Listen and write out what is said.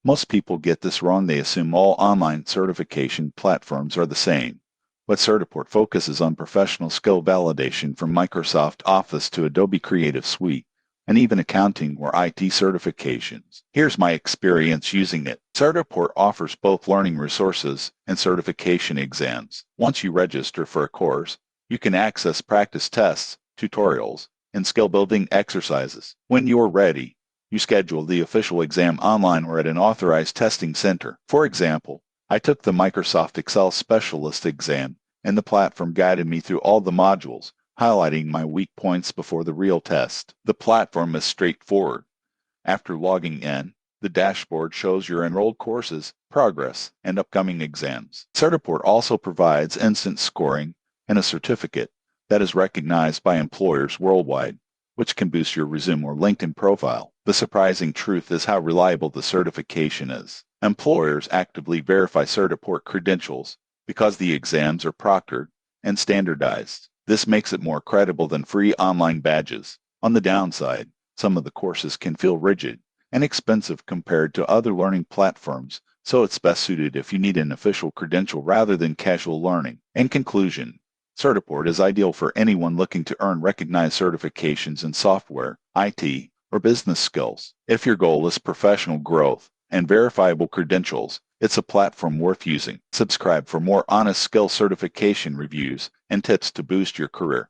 Most people get this wrong. They assume all online certification platforms are the same. But Certiport focuses on professional skill validation from Microsoft Office to Adobe Creative Suite, and even accounting or IT certifications. Here's my experience using it. Certiport offers both learning resources and certification exams. Once you register for a course, you can access practice tests, tutorials, and skill-building exercises. When you're ready, you schedule the official exam online or at an authorized testing center. For example, I took the Microsoft Excel Specialist exam, and the platform guided me through all the modules, highlighting my weak points before the real test. The platform is straightforward. After logging in, the dashboard shows your enrolled courses, progress, and upcoming exams. Certiport also provides instant scoring and a certificate that is recognized by employers worldwide, which can boost your resume or LinkedIn profile. The surprising truth is how reliable the certification is. Employers actively verify Certiport credentials because the exams are proctored and standardized. This makes it more credible than free online badges. On the downside, some of the courses can feel rigid and expensive compared to other learning platforms, so it's best suited if you need an official credential rather than casual learning. In conclusion, Certiport is ideal for anyone looking to earn recognized certifications in software, IT, or business skills. If your goal is professional growth and verifiable credentials, it's a platform worth using. Subscribe for more honest skill certification reviews and tips to boost your career.